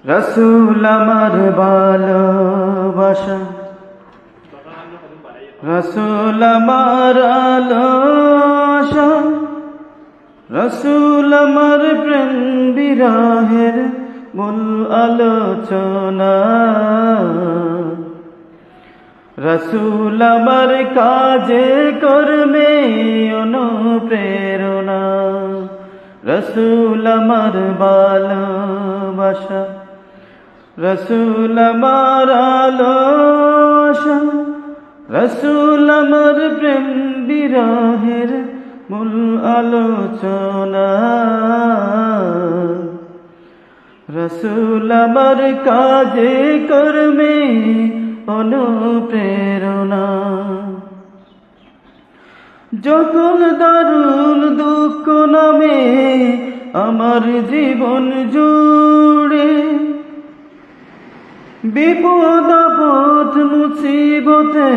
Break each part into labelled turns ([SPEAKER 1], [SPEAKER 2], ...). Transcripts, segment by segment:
[SPEAKER 1] রসুল আমার ভালোবাসা, রসুল আমার আলোসা, রসুল আমার প্রেম বিরহের মূল আলোচনা। রসুল আমার কাজে কর্মে অনুপ্রেরণা। রসুল আমার ভালোবাসা, রসুল আমার আলোসা, রসুল আমার প্রেম বিরহের মূল আলোচনা। রসুল আমার কাজে কর্মে অনুপ্রেরণা। যখন দারুণ দুঃখ নামে আমার জীবন জুড়ে, বিপদ আপদ মুসিবতে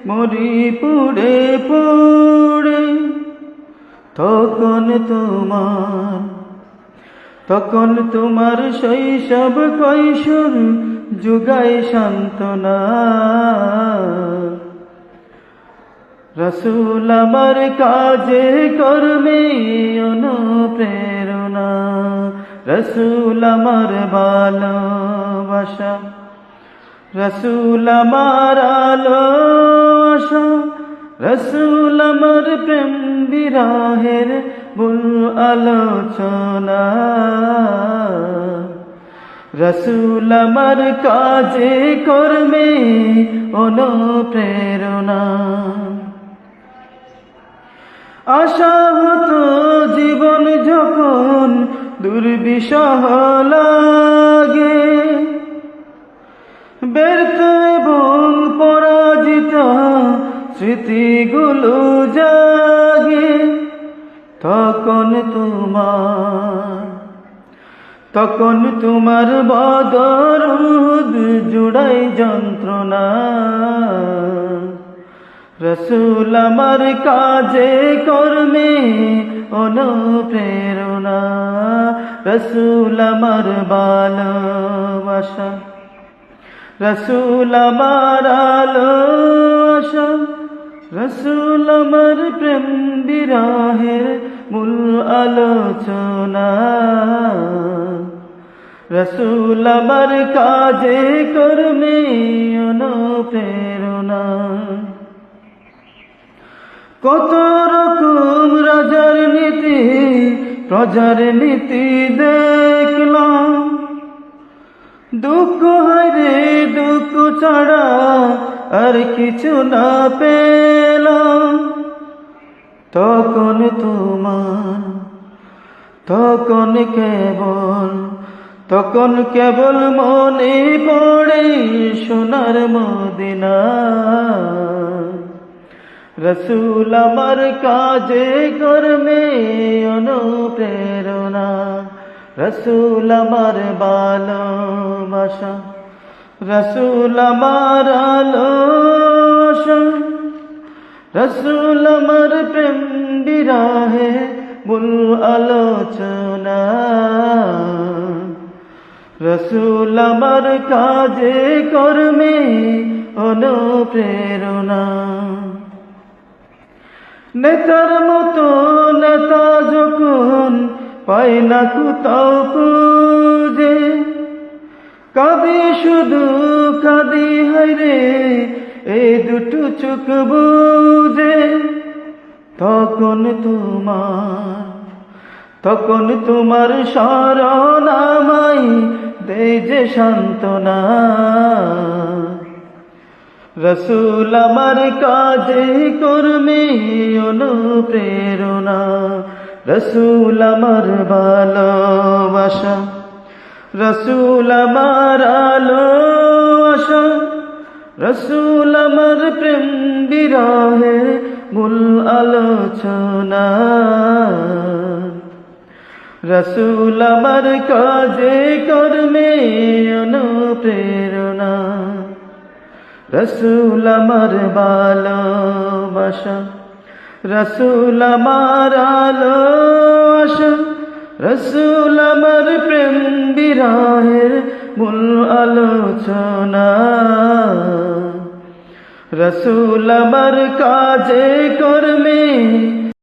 [SPEAKER 1] মরি পুড়ে পুড়ে, তখন তোমার শৈশব কৈশোর যুগায় সান্ত্বনা। রসুল আমার কাজে কর্মে অনুপ্রেরণা। রসুল আমার ভালোবাসা, রসুল আমার আলোসা, রসুল আমার প্রেম বিরহের মূল আলোচনা। রসুল আমার কাজে কর্মে অনুপ্রেরণা। আশাহত জীবন যখন দুর্বিষহ লাগে, ব্যর্থ এবং পরাজিত স্মৃতিগুলো জাগে, তখন তোমার বদরুদ জুড়াই যন্ত্রণা। রসুল আমার কাজে কর্মে অনুপ্রেরণা। রসুল আমার ভালোবাসা, রসুল আমার আলোসা, রসুল আমার প্রেম বিরহের মূল আলোচনা। রসুল আমার কাজে কর্মে অনুপ্রেরণা। কত রকম রাজার নীতি প্রজার নীতি দেখলাম, দুঃখ হয় রে দুঃখ ছাড়া আর কিছু না পেলাম। তখন কেবল মনে পড়ে সোনার মদিনা। রসুল আমার কাজে কর্মে অনুপ্রেরণা। রসুল আমার ভালোবাসা, রসুল আমার আলোসা, রসুল আমার প্রেম বিরহে মূল আলোচনা। রসুল আমার কাজে কর্মে অনুপ্রেরণা। নেতার মতো নেতা যখন পাই না কোথাও খুঁজে, কাঁদি শুধু কাঁদি হায়রে এই দুটো চোখ বুঝে। তখন তোমার শরণ আমায় দেয় যে সান্ত্বনা। রসুল আমার কাজে কর্মে অনুপ্রেরণা। রসুল আমার ভালোবাসা, রসুল আমার আলোসা, রসুল আমার প্রেম বিরহের মূল আলোচনা। রসুল আমার কাজে কর্মে অনুপ্রেরণা। রসুল আমার ভালোবাসা, রসুল আমার আলোসা, রসুল আমার প্রেম রাহের মূল আলোচনা। রসূল আমার কাজে কর্মে